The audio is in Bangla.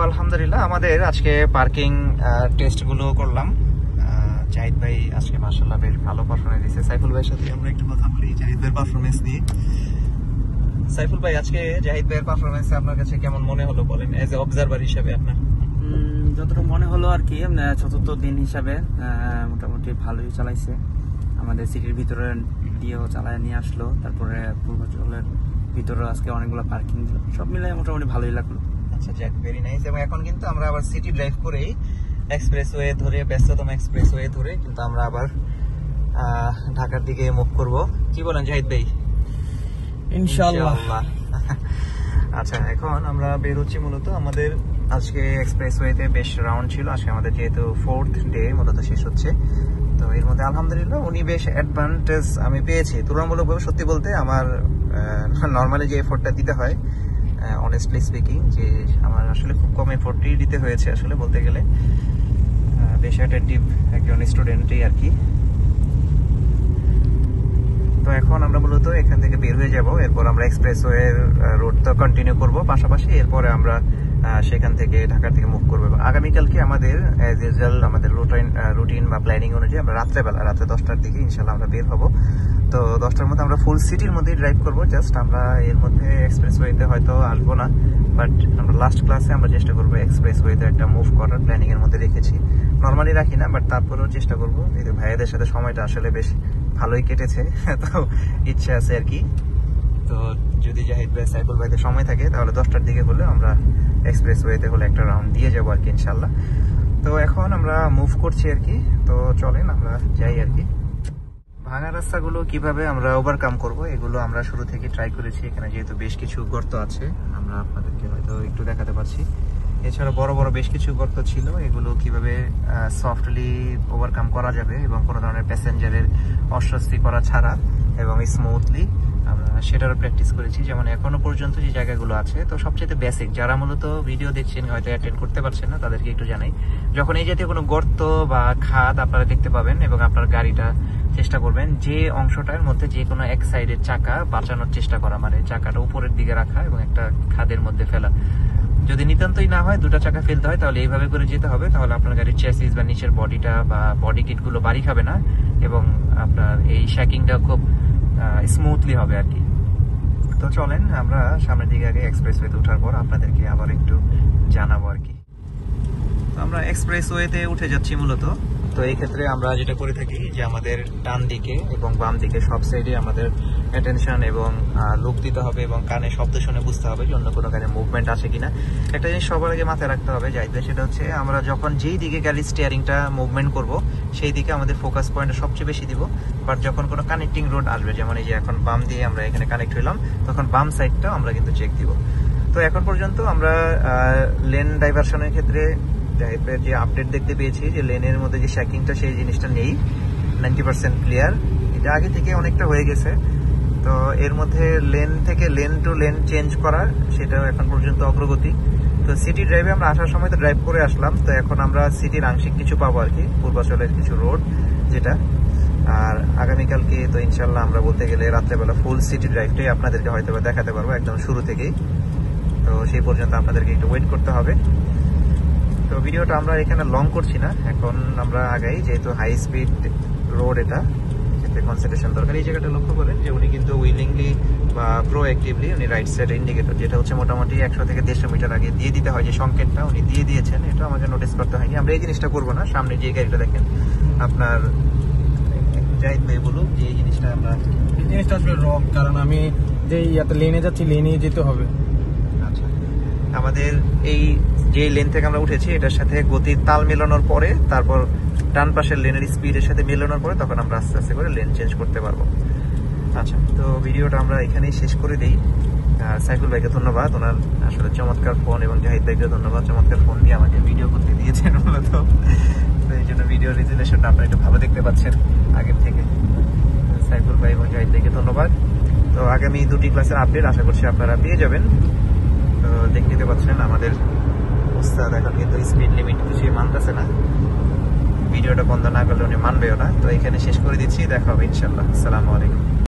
আলহামদুলিল্লাহ আমাদের আজকে পার্কিং টেস্ট গুলো করলাম। জাহিদ ভাই আজকে মাশাআল্লাহ বেশ ভালো পারফরম্যান্স দিয়েছে। সাইফুল ভাইয়ের সাথে আমরা একটু কথা বলি জাহিদ ভাইয়ের পারফরম্যান্স নিয়ে। সাইফুল ভাই, আজকে জাহিদ ভাইয়ের পারফরম্যান্স আপনার কাছে কেমন মনে হলো বলেন, এজ এ অবজারভার হিসেবে আপনার? যতটুকু মনে হলো আর কি, চতুর্থ দিন হিসাবে মোটামুটি ভালোই চালাইছে। আমাদের সিটির ভিতরে দিয়েও চালায় নিয়ে আসলো, তারপরে পূর্বাঞ্চলের ভিতরে আজকে অনেকগুলো পার্কিং দিল, সব মিলে মোটামুটি ভালোই লাগলো। আচ্ছা, জ্যাক, ভেরি নাইস। এবং এখন কিন্তু আমরা আবার সিটি ড্রাইভ করেই এক্সপ্রেসওয়ে ধরে, ব্যস্ততম এক্সপ্রেসওয়ে ধরে কিন্তু আমরা আবার ঢাকার দিকে মুভ করব। কি বলেন জাহিদ ভাই? ইনশাআল্লাহ। আচ্ছা, এখন আমরা বের হচ্ছি। মূলত আমাদের আজকে এক্সপ্রেসওয়েতে বেশ রাউন্ড ছিল। আজকে আমাদের যেহেতু 4th ডে মূলত শেষ হচ্ছে, তো এর মধ্যে আলহামদুলিল্লাহ উনি বেশ অ্যাডভান্টেজ আমি পেয়েছি তুলনামূলকভাবে। সত্যি বলতে আমার নর্মালি যে এফোর্টটা দিতে হয়, অনেস্টলি স্পিকিং, যে আমার আসলে খুব কম এফোর্টই দিতে হয়েছে আসলে বলতে গেলে। বেশ অ্যাটেন্টিভ একজন স্টুডেন্টই আর কি। তো এখন আমরা মূলত এখান থেকে বের হয়ে যাব, এরপর আমরা এক্সপ্রেসওয়ের রোডটা কন্টিনিউ করব পাশাপাশি। এরপরে আমরা সেখান থেকে ঢাকার থেকে মুভ করবো। এবং আগামীকালকে আমাদের অ্যাজ ইউজুয়াল আমাদের রুটিন বা প্ল্যানিং অনুযায়ী আমরা রাত্রে 10টার দিকে ইনশাল্লাহ আমরা বের হব। তো 10টার মধ্যে আমরা ফুল সিটির মধ্যেই ড্রাইভ করবো। জাস্ট আমরা এর মধ্যে এক্সপ্রেসওয়েতে হয়তো আসবো না, বাট আমরা লাস্ট ক্লাসে আমরা চেষ্টা করবো এক্সপ্রেসওয়েতে একটা মুভ করার প্ল্যানিং এর মধ্যে রেখেছি। নর্মালি রাখি না, বাট তারপরেও চেষ্টা করবো। এই ভাইয়াদের সাথে সময়টা আসলে বেশ ভালোই কেটেছে, তো ইচ্ছে আছে আর কি। তো যদি জাহিদ ভাই, সাইফুল ভাইদের সময় থাকে তাহলে 10টার দিকে হলে আমরা এক্সপ্রেসওয়েতে হলে একটা রাউন্ড দিয়ে যাবো আর কি ইনশাল্লাহ। তো এখন আমরা মুভ করছি আর কি। তো চলেন আমরা যাই আর কি। ভাঙা রাস্তাগুলো কিভাবে আমরা ওভারকাম করব এগুলো আমরা শুরু থেকে ট্রাই করেছি। এখানে যেহেতু বেশ কিছু গর্ত আছে, আমরা আপনাদেরকে হয়তো একটু দেখাতে পারছি। এছাড়া বড় বড় বেশ কিছু গর্ত ছিল, এগুলো কিভাবে সফটলি ওভারকাম করা যাবে এবং কোনো ধরনের প্যাসেঞ্জারের অস্বস্তি করা ছাড়া এবং স্মুথলি আমরা সেটারও প্র্যাকটিস করেছি। যেমন এখনো পর্যন্ত যে জায়গাগুলো আছে, তো সবচেয়ে বেসিক, যারা মূলত ভিডিও দেখছেন হয়তো অ্যাটেন্ড করতে পারছেন না, তাদেরকে একটু জানাই। যখন এই জাতীয় কোনো গর্ত বা খাদ আপনারা দেখতে পাবেন এবং আপনার গাড়িটা চেষ্টা করবেন যে অংশটার মধ্যে যে কোনো এক সাইডের চাকা বাঁচানোর চেষ্টা করা, মানে চাকাটা উপরের দিকে রাখা এবং একটা খাদের মধ্যে ফেলা। যদি নিতান্তই না হয়, দুটা চাকা ফেলতে হয়, তাহলে এইভাবে করে যেতে হবে। তাহলে আপনার গাড়ির চেসিস বা নিচের বডিটা বা বডি কিটগুলো বাড়ি খাবে না এবং আপনার এই শ্যাকিংটা খুব স্মুথলি হবে আর কি। তো চলেন আমরা সামনের দিকে আগে এক্সপ্রেসওয়েতে ওঠার পর আপনাদেরকে আবার একটু জানাবো আর কি। আমরা এক্সপ্রেসওয়েতে উঠে যাচ্ছি মূলত। তো এই ক্ষেত্রে আমরা যেটা করে থাকি যে আমাদের ডান দিকে এবং বাম দিকে সব সাইডে আমাদের অ্যাটেনশন এবং লুক দিতে হবে এবং কানে শব্দ শুনে বুঝতে হবে যে অন্য কোনো গাড়ির মুভমেন্ট আছে কিনা। একটা জিনিস সবার আগে মাথায় রাখতে হবে যাইতে, সেটা হচ্ছে আমরা যখন যেই দিকে গাড়ির স্টিয়ারিংটা মুভমেন্ট করব সেই দিকে আমাদের ফোকাস পয়েন্ট সবচেয়ে বেশি দিব। বাট যখন কোনো কানেক্টিং রোড আসবে, যেমন এই যে এখন বাম দিয়ে আমরা এখানে কানেক্ট হইলাম, তখন বাম সাইডটাও আমরা কিন্তু চেক দিব। তো এখন পর্যন্ত আমরা লেন ডাইভারশনের ক্ষেত্রে টাইপের যে আপডেট দেখতে পেয়েছি যে লেনের মধ্যে যে শ্যাকিংটা সেই জিনিসটা নেই, 90% ক্লিয়ার। এটা আগে থেকে অনেকটা হয়ে গেছে। তো এর মধ্যে লেন থেকে লেন টু লেন চেঞ্জ করার সেটাও এখন পর্যন্ত অগ্রগতি। তো সিটি ড্রাইভে আমরা আসার সময় তো ড্রাইভ করে আসলাম, তো এখন আমরা সিটির আংশিক কিছু পাবো আর কি, পূর্বাচলের কিছু রোড যেটা। আর আগামীকালকে তো ইনশাল্লাহ আমরা বলতে গেলে রাত্রেবেলা ফুল সিটি ড্রাইভটাই আপনাদেরকে হয়তো দেখাতে পারবো একদম শুরু থেকেই। তো সেই পর্যন্ত আপনাদেরকে একটু ওয়েট করতে হবে। তো ভিডিওটা আমরা এখানে লং করছি না, এখন আমরা আগাই, যেহেতু হাই স্পিড রোড এটা, যেতে কনসেন্ট্রেশন দরকার। এই জায়গাটা লক্ষ্য করেন যে উনি কিন্তু উইলিংলি বা প্রোঅ্যাক্টিভলি উনি রাইট সাইড ইন্ডিকেটর, যেটা হচ্ছে মোটামুটি 100 থেকে 150 মিটার আগে দিয়ে দিতে হয় যে সংকেতটা, উনি দিয়ে দিয়েছেন। এটা আমাকে নোটিস করতে হয়নি। আমরা এই জিনিসটা করবো না। সামনে যে গাড়িটা দেখেন আপনার জাহিদ ভাই বলুক যে এই জিনিসটা আমরা, এই জিনিসটা আসলে রং, কারণ আমি যে লেনে যাচ্ছি, লেনে যেতে হবে। আচ্ছা, আমাদের এই যে লেন থেকে আমরা উঠেছি এটার সাথে গতির তাল মেলানোর পরে, তারপর ডান পাশের লেনের স্পিডের সাথে মেলানোর পরে তখন আমরা আস্তে আস্তে করে লেন চেঞ্জ করতে পারবো। আচ্ছা, তো ভিডিওটা আমরা এখানেই শেষ করে দিই। সাইফুল ভাইকে ধন্যবাদ, ওনার আসলে চমৎকার ফোন, এবং জাহিদ ভাইকে ধন্যবাদ, চমৎকার ফোন দিয়ে আমাকে ভিডিও করতে দিয়েছেন মূলত। তো এই জন্য ভিডিও রেজুলেশনটা আপনারা একটু ভালো দেখতে পাচ্ছেন আগের থেকে। সাইফুল ভাই এবং জাহিদ ভাইকে ধন্যবাদ। তো আগামী 2টি ক্লাসের আপডেট আশা করছি আপনারা পেয়ে যাবেন। তো দেখতে পাচ্ছেন আমাদের উস্তাদ এখন কিন্তু স্পিড লিমিট কিছুই মানতেছে না, ভিডিওটা বন্ধ না করলে উনি মানবেও না। তো এখানে শেষ করে দিচ্ছি, দেখা হবে ইনশাল্লাহ। আসসালামু আলাইকুম।